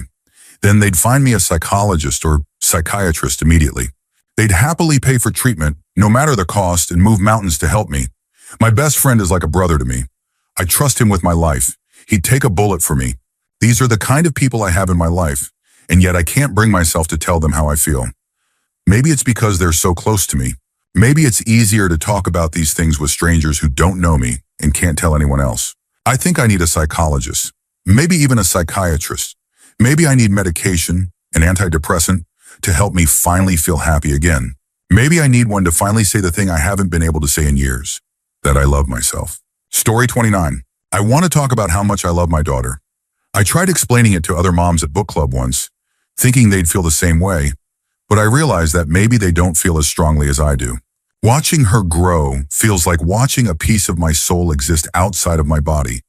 Then they'd find me a psychologist or psychiatrist immediately. They'd happily pay for treatment, no matter the cost, and move mountains to help me. My best friend is like a brother to me. I trust him with my life. He'd take a bullet for me. These are the kind of people I have in my life, and yet I can't bring myself to tell them how I feel. Maybe it's because they're so close to me. Maybe it's easier to talk about these things with strangers who don't know me and can't tell anyone else. I think I need a psychologist, maybe even a psychiatrist. Maybe I need medication, an antidepressant, to help me finally feel happy again. Maybe I need one to finally say the thing I haven't been able to say in years, that I love myself. Story 29. I want to talk about how much I love my daughter. I tried explaining it to other moms at book club once, thinking they'd feel the same way, but I realized that maybe they don't feel as strongly as I do. Watching her grow feels like watching a piece of my soul exist outside of my body.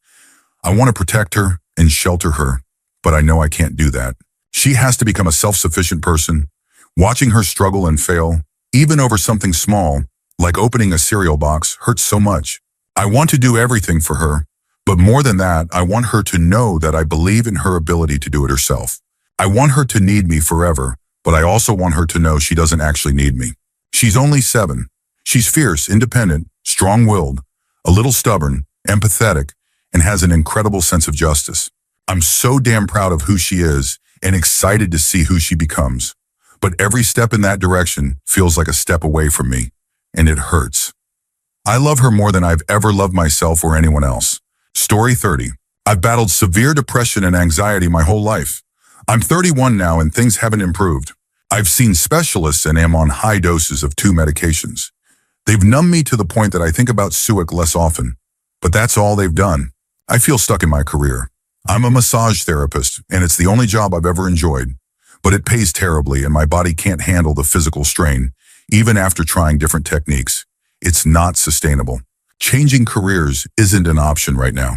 I want to protect her and shelter her, but I know I can't do that. She has to become a self-sufficient person. Watching her struggle and fail, even over something small, like opening a cereal box, hurts so much. I want to do everything for her, but more than that, I want her to know that I believe in her ability to do it herself. I want her to need me forever, but I also want her to know she doesn't actually need me. She's only 7. She's fierce, independent, strong-willed, a little stubborn, empathetic, and has an incredible sense of justice. I'm so damn proud of who she is and excited to see who she becomes. But every step in that direction feels like a step away from me, and it hurts. I love her more than I've ever loved myself or anyone else. Story 30. I've battled severe depression and anxiety my whole life. I'm 31 now and things haven't improved. I've seen specialists and am on high doses of 2 medications. They've numbed me to the point that I think about SUIC less often, but that's all they've done. I feel stuck in my career. I'm a massage therapist, and it's the only job I've ever enjoyed, but it pays terribly and my body can't handle the physical strain, even after trying different techniques. It's not sustainable. Changing careers isn't an option right now.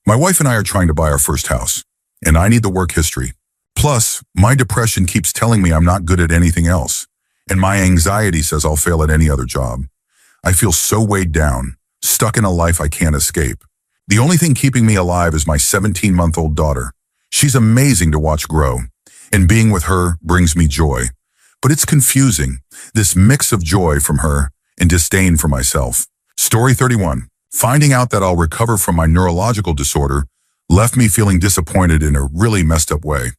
My wife and I are trying to buy our first house, and I need the work history. Plus, my depression keeps telling me I'm not good at anything else, and my anxiety says I'll fail at any other job. I feel so weighed down, stuck in a life I can't escape. The only thing keeping me alive is my 17-month-old daughter. She's amazing to watch grow, and being with her brings me joy. But it's confusing, this mix of joy from her and disdain for myself. Story 31. Finding out that I'll recover from my neurological disorder left me feeling disappointed in a really messed up way.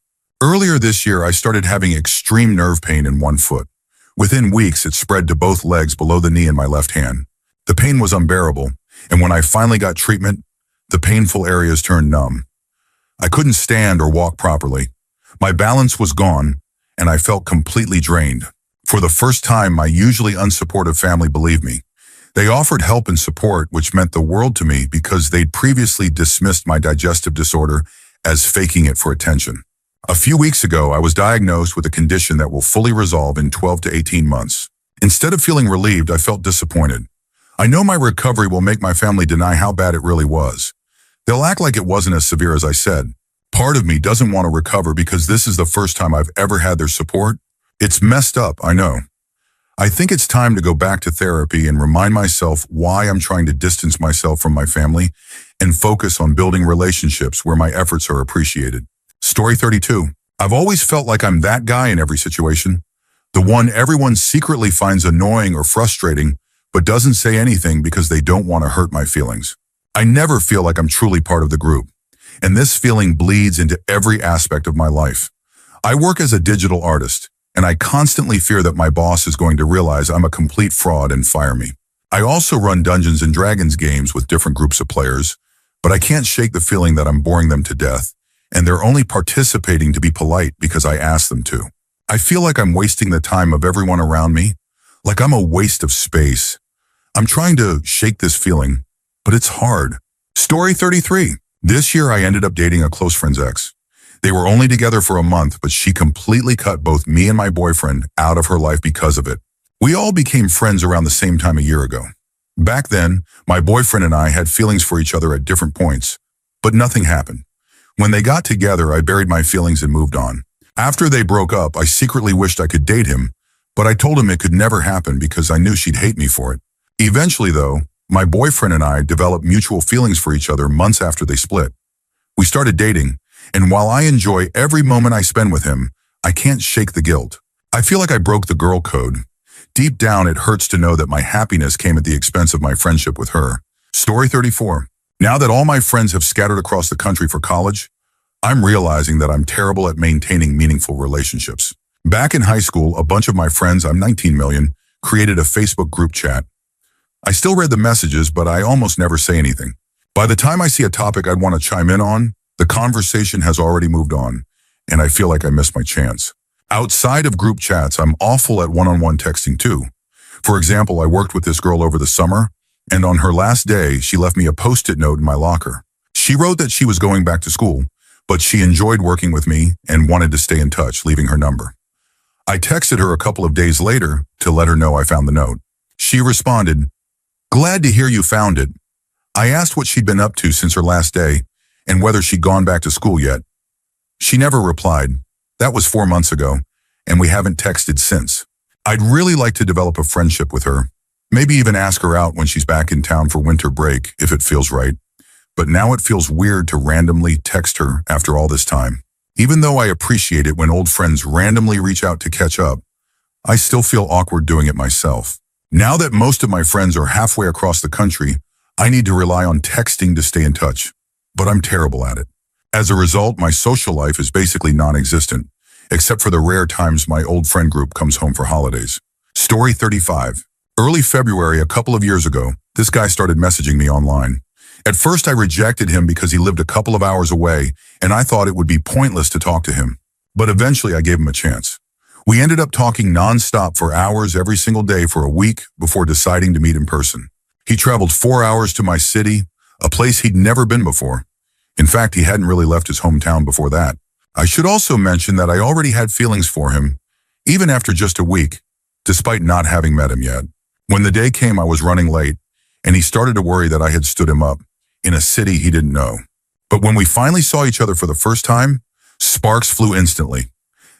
Earlier this year, I started having extreme nerve pain in one foot. Within weeks, it spread to both legs below the knee in my left hand. The pain was unbearable, and when I finally got treatment, the painful areas turned numb. I couldn't stand or walk properly. My balance was gone, and I felt completely drained. For the first time, my usually unsupportive family believed me. They offered help and support, which meant the world to me because they'd previously dismissed my digestive disorder as faking it for attention. A few weeks ago, I was diagnosed with a condition that will fully resolve in 12 to 18 months. Instead of feeling relieved, I felt disappointed. I know my recovery will make my family deny how bad it really was. They'll act like it wasn't as severe as I said. Part of me doesn't want to recover because this is the first time I've ever had their support. It's messed up, I know. I think it's time to go back to therapy and remind myself why I'm trying to distance myself from my family and focus on building relationships where my efforts are appreciated. Story 32. I've always felt like I'm that guy in every situation, the one everyone secretly finds annoying or frustrating, but doesn't say anything because they don't want to hurt my feelings. I never feel like I'm truly part of the group, and this feeling bleeds into every aspect of my life. I work as a digital artist, and I constantly fear that my boss is going to realize I'm a complete fraud and fire me. I also run Dungeons & Dragons games with different groups of players, but I can't shake the feeling that I'm boring them to death, and they're only participating to be polite because I ask them to. I feel like I'm wasting the time of everyone around me, like I'm a waste of space. I'm trying to shake this feeling, but it's hard. Story 33. This year I ended up dating a close friend's ex. They were only together for a month, but she completely cut both me and my boyfriend out of her life because of it. We all became friends around the same time a year ago. Back then, my boyfriend and I had feelings for each other at different points, but nothing happened. When they got together, I buried my feelings and moved on. After they broke up, I secretly wished I could date him, but I told him it could never happen because I knew she'd hate me for it. Eventually, though, my boyfriend and I developed mutual feelings for each other months after they split. We started dating, and while I enjoy every moment I spend with him, I can't shake the guilt. I feel like I broke the girl code. Deep down, it hurts to know that my happiness came at the expense of my friendship with her. Story 34. Now that all my friends have scattered across the country for college, I'm realizing that I'm terrible at maintaining meaningful relationships. Back in high school, a bunch of my friends, I'm 19 million, created a Facebook group chat. I still read the messages, but I almost never say anything. By the time I see a topic I'd want to chime in on, the conversation has already moved on, and I feel like I missed my chance. Outside of group chats, I'm awful at one-on-one texting too. For example, I worked with this girl over the summer, and on her last day, she left me a post-it note in my locker. She wrote that she was going back to school, but she enjoyed working with me and wanted to stay in touch, leaving her number. I texted her a couple of days later to let her know I found the note. She responded, "Glad to hear you found it." I asked what she'd been up to since her last day and whether she'd gone back to school yet. She never replied. That was 4 months ago, and we haven't texted since. I'd really like to develop a friendship with her, maybe even ask her out when she's back in town for winter break if it feels right. But now it feels weird to randomly text her after all this time. Even though I appreciate it when old friends randomly reach out to catch up, I still feel awkward doing it myself. Now that most of my friends are halfway across the country, I need to rely on texting to stay in touch. But I'm terrible at it. As a result, my social life is basically non-existent, except for the rare times my old friend group comes home for holidays. Story 35. Early February, a couple of years ago, this guy started messaging me online. At first, I rejected him because he lived a couple of hours away, and I thought it would be pointless to talk to him. But eventually, I gave him a chance. We ended up talking nonstop for hours every single day for a week before deciding to meet in person. He traveled 4 hours to my city, a place he'd never been before. In fact, he hadn't really left his hometown before that. I should also mention that I already had feelings for him, even after just a week, despite not having met him yet. When the day came, I was running late, and he started to worry that I had stood him up in a city he didn't know. But when we finally saw each other for the first time, sparks flew instantly.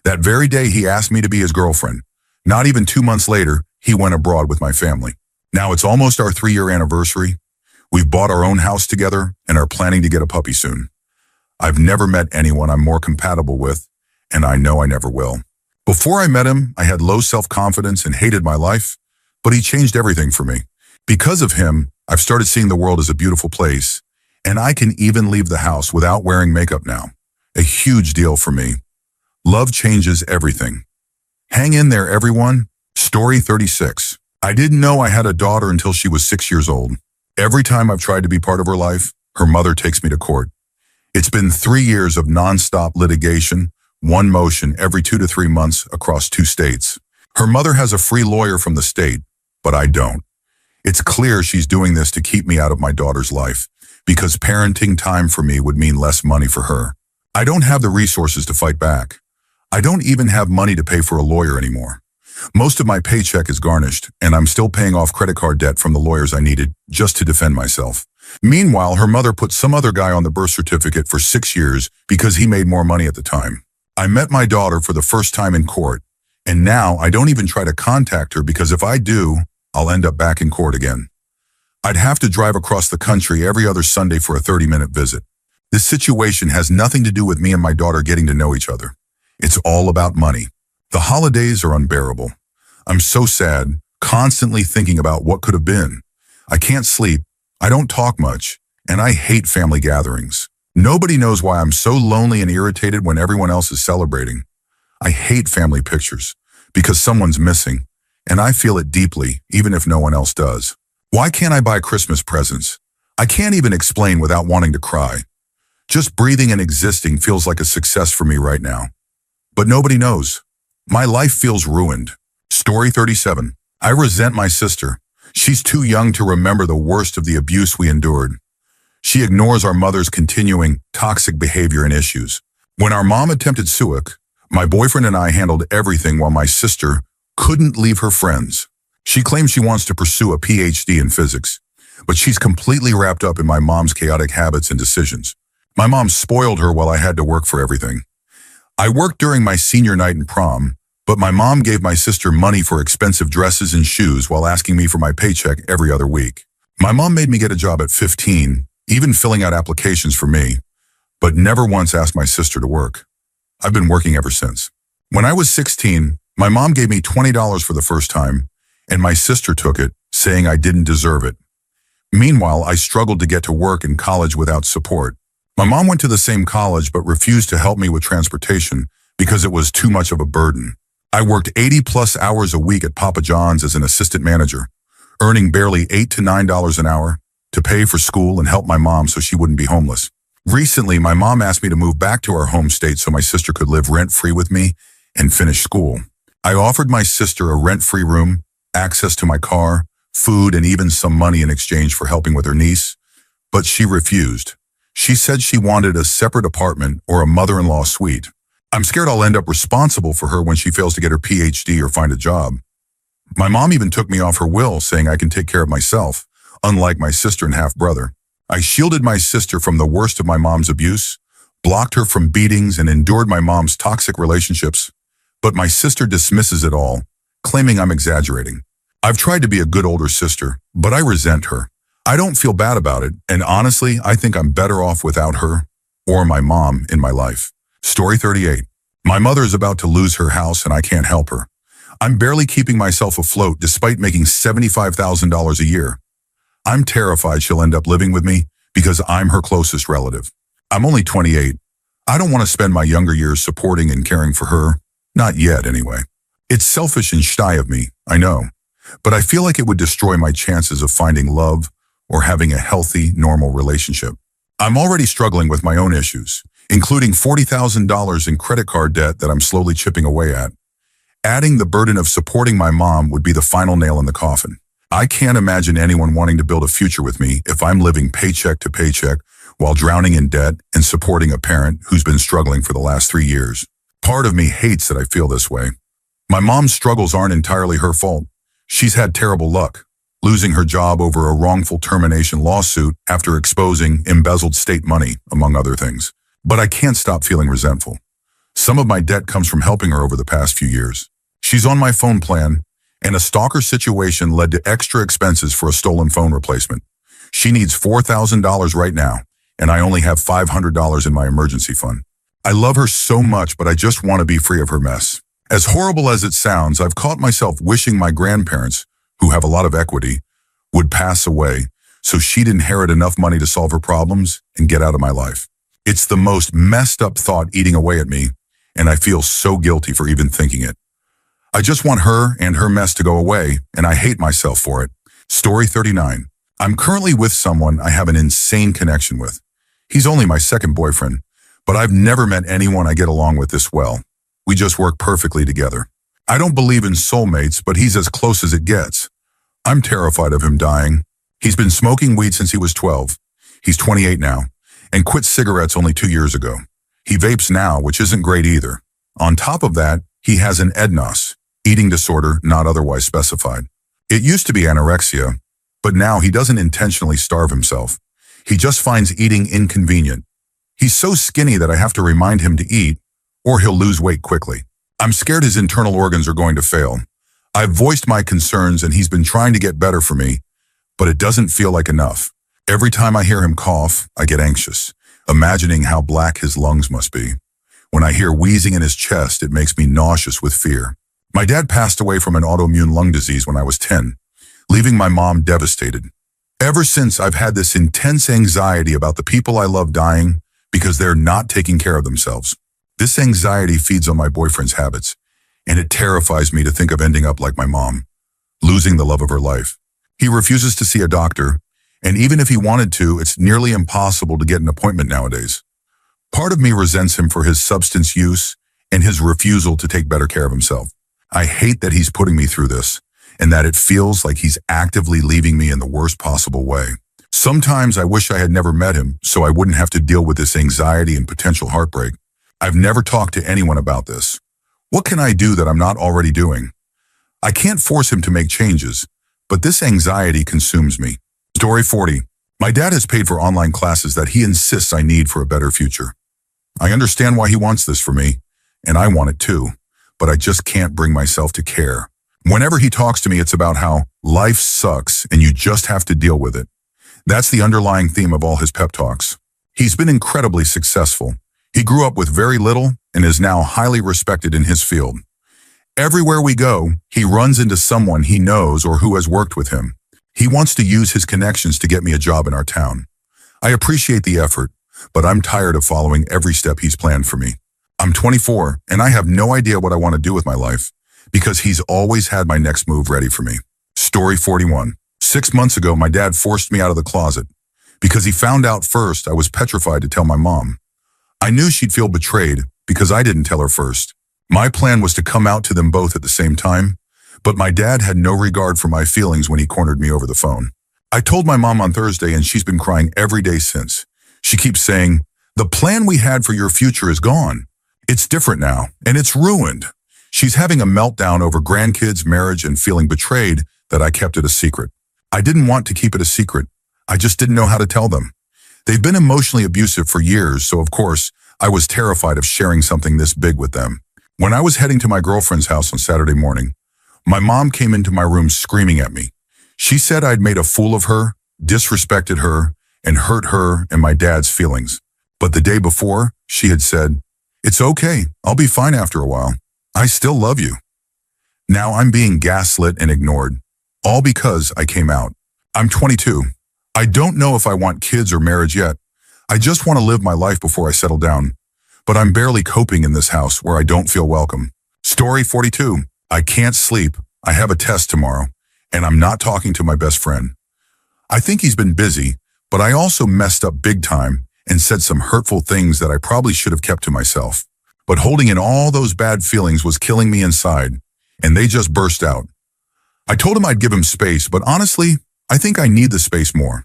That very day, he asked me to be his girlfriend. Not even 2 months later, he went abroad with my family. Now it's almost our 3-year anniversary. We've bought our own house together and are planning to get a puppy soon. I've never met anyone I'm more compatible with, and I know I never will. Before I met him, I had low self-confidence and hated my life, but he changed everything for me. Because of him, I've started seeing the world as a beautiful place, and I can even leave the house without wearing makeup now. A huge deal for me. Love changes everything. Hang in there, everyone. Story 36. I didn't know I had a daughter until she was 6 years old. Every time I've tried to be part of her life, her mother takes me to court. It's been 3 years of non-stop litigation, one motion every 2 to 3 months across 2 states. Her mother has a free lawyer from the state, but I don't. It's clear she's doing this to keep me out of my daughter's life, because parenting time for me would mean less money for her. I don't have the resources to fight back. I don't even have money to pay for a lawyer anymore. Most of my paycheck is garnished, and I'm still paying off credit card debt from the lawyers I needed just to defend myself. Meanwhile, her mother put some other guy on the birth certificate for 6 years because he made more money at the time. I met my daughter for the first time in court, and now I don't even try to contact her because if I do, I'll end up back in court again. I'd have to drive across the country every other Sunday for a 30-minute visit. This situation has nothing to do with me and my daughter getting to know each other. It's all about money. The holidays are unbearable. I'm so sad, constantly thinking about what could have been. I can't sleep, I don't talk much, and I hate family gatherings. Nobody knows why I'm so lonely and irritated when everyone else is celebrating. I hate family pictures because someone's missing, and I feel it deeply, even if no one else does. Why can't I buy Christmas presents? I can't even explain without wanting to cry. Just breathing and existing feels like a success for me right now. But nobody knows. My life feels ruined. Story 37. I resent my sister. She's too young to remember the worst of the abuse we endured. She ignores our mother's continuing toxic behavior and issues. When our mom attempted suicide, my boyfriend and I handled everything while my sister couldn't leave her friends. She claims she wants to pursue a PhD in physics, but she's completely wrapped up in my mom's chaotic habits and decisions. My mom spoiled her while I had to work for everything. I worked during my senior night and prom, but my mom gave my sister money for expensive dresses and shoes while asking me for my paycheck every other week. My mom made me get a job at 15, even filling out applications for me, but never once asked my sister to work. I've been working ever since. When I was 16, my mom gave me $20 for the first time, and my sister took it, saying I didn't deserve it. Meanwhile, I struggled to get to work in college without support. My mom went to the same college but refused to help me with transportation because it was too much of a burden. I worked 80+ hours a week at Papa John's as an assistant manager, earning barely $8 to $9 an hour to pay for school and help my mom so she wouldn't be homeless. Recently, my mom asked me to move back to our home state so my sister could live rent-free with me and finish school. I offered my sister a rent-free room, access to my car, food, and even some money in exchange for helping with her niece, but she refused. She said she wanted a separate apartment or a mother-in-law suite. I'm scared I'll end up responsible for her when she fails to get her PhD or find a job. My mom even took me off her will, saying I can take care of myself, unlike my sister and half-brother. I shielded my sister from the worst of my mom's abuse, blocked her from beatings, and endured my mom's toxic relationships. But my sister dismisses it all, claiming I'm exaggerating. I've tried to be a good older sister, but I resent her. I don't feel bad about it, and honestly, I think I'm better off without her or my mom in my life. Story 38. My mother is about to lose her house and I can't help her. I'm barely keeping myself afloat despite making $75,000 a year. I'm terrified she'll end up living with me because I'm her closest relative. I'm only 28. I don't want to spend my younger years supporting and caring for her. Not yet, anyway. It's selfish and shy of me, I know, but I feel like it would destroy my chances of finding love or having a healthy, normal relationship. I'm already struggling with my own issues, including $40,000 in credit card debt that I'm slowly chipping away at. Adding the burden of supporting my mom would be the final nail in the coffin. I can't imagine anyone wanting to build a future with me if I'm living paycheck to paycheck while drowning in debt and supporting a parent who's been struggling for the last 3 years. Part of me hates that I feel this way. My mom's struggles aren't entirely her fault. She's had terrible luck. losing her job over a wrongful termination lawsuit after exposing embezzled state money, among other things. But I can't stop feeling resentful. Some of my debt comes from helping her over the past few years. She's on my phone plan, and a stalker situation led to extra expenses for a stolen phone replacement. She needs $4,000 right now, and I only have $500 in my emergency fund. I love her so much, but I just want to be free of her mess. As horrible as it sounds, I've caught myself wishing my grandparents, who have a lot of equity, would pass away so she'd inherit enough money to solve her problems and get out of my life. It's the most messed up thought eating away at me, and I feel so guilty for even thinking it. I just want her and her mess to go away, and I hate myself for it. Story 39. I'm currently with someone I have an insane connection with. He's only my second boyfriend, but I've never met anyone I get along with this well. We just work perfectly together. I don't believe in soulmates, but he's as close as it gets. I'm terrified of him dying. He's been smoking weed since he was 12. He's 28 now, and quit cigarettes only 2 years ago. He vapes now, which isn't great either. On top of that, he has an EDNOS, eating disorder not otherwise specified. It used to be anorexia, but now he doesn't intentionally starve himself. He just finds eating inconvenient. He's so skinny that I have to remind him to eat, or he'll lose weight quickly. I'm scared his internal organs are going to fail. I've voiced my concerns and he's been trying to get better for me, but it doesn't feel like enough. Every time I hear him cough, I get anxious, imagining how black his lungs must be. When I hear wheezing in his chest, it makes me nauseous with fear. My dad passed away from an autoimmune lung disease when I was 10, leaving my mom devastated. Ever since, I've had this intense anxiety about the people I love dying because they're not taking care of themselves. This anxiety feeds on my boyfriend's habits, and it terrifies me to think of ending up like my mom, losing the love of her life. He refuses to see a doctor, and even if he wanted to, it's nearly impossible to get an appointment nowadays. Part of me resents him for his substance use and his refusal to take better care of himself. I hate that he's putting me through this, and that it feels like he's actively leaving me in the worst possible way. Sometimes I wish I had never met him so I wouldn't have to deal with this anxiety and potential heartbreak. I've never talked to anyone about this. What can I do that I'm not already doing? I can't force him to make changes, but this anxiety consumes me. Story 40. My dad has paid for online classes that he insists I need for a better future. I understand why he wants this for me, and I want it too, but I just can't bring myself to care. Whenever he talks to me, it's about how life sucks and you just have to deal with it. That's the underlying theme of all his pep talks. He's been incredibly successful. He grew up with very little and is now highly respected in his field. Everywhere we go, he runs into someone he knows or who has worked with him. He wants to use his connections to get me a job in our town. I appreciate the effort, but I'm tired of following every step he's planned for me. I'm 24, and I have no idea what I want to do with my life, because he's always had my next move ready for me. Story 41. 6 months ago, my dad forced me out of the closet. Because he found out first, I was petrified to tell my mom. I knew she'd feel betrayed because I didn't tell her first. My plan was to come out to them both at the same time, but my dad had no regard for my feelings when he cornered me over the phone. I told my mom on Thursday, and she's been crying every day since. She keeps saying, "The plan we had for your future is gone. It's different now, and it's ruined." She's having a meltdown over grandkids, marriage, and feeling betrayed that I kept it a secret. I didn't want to keep it a secret. I just didn't know how to tell them. They've been emotionally abusive for years, so of course, I was terrified of sharing something this big with them. When I was heading to my girlfriend's house on Saturday morning, my mom came into my room screaming at me. She said I'd made a fool of her, disrespected her, and hurt her and my dad's feelings. But the day before, she had said, "It's okay, I'll be fine after a while. I still love you." Now I'm being gaslit and ignored, all because I came out. I'm 22. I don't know if I want kids or marriage yet. I just want to live my life before I settle down. But I'm barely coping in this house where I don't feel welcome. Story 42. I can't sleep. I have a test tomorrow, and I'm not talking to my best friend. I think he's been busy, but I also messed up big time and said some hurtful things that I probably should have kept to myself. But holding in all those bad feelings was killing me inside, and they just burst out. I told him I'd give him space, but honestly, I think I need the space more,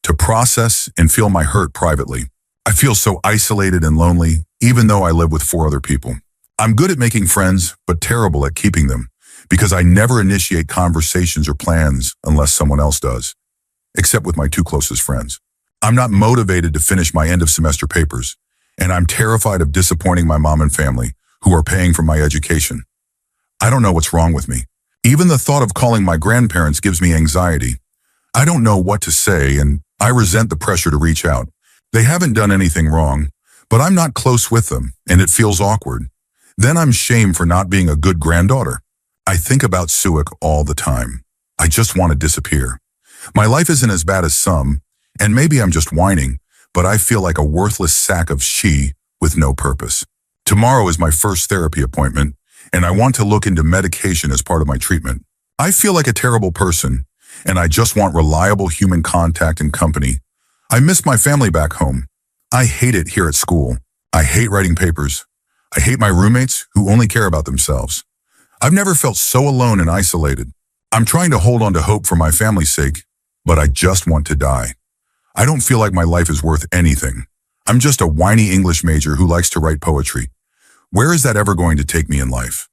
to process and feel my hurt privately. I feel so isolated and lonely, even though I live with 4 other people. I'm good at making friends, but terrible at keeping them, because I never initiate conversations or plans unless someone else does, except with my two closest friends. I'm not motivated to finish my end of semester papers, and I'm terrified of disappointing my mom and family who are paying for my education. I don't know what's wrong with me. Even the thought of calling my grandparents gives me anxiety. I don't know what to say, and I resent the pressure to reach out. They haven't done anything wrong, but I'm not close with them, and it feels awkward. Then I'm shamed for not being a good granddaughter. I think about Suik all the time. I just want to disappear. My life isn't as bad as some, and maybe I'm just whining, but I feel like a worthless sack of she with no purpose. Tomorrow is my first therapy appointment, and I want to look into medication as part of my treatment. I feel like a terrible person, and I just want reliable human contact and company. I miss my family back home. I hate it here at school. I hate writing papers. I hate my roommates who only care about themselves. I've never felt so alone and isolated. I'm trying to hold on to hope for my family's sake, but I just want to die. I don't feel like my life is worth anything. I'm just a whiny English major who likes to write poetry. Where is that ever going to take me in life?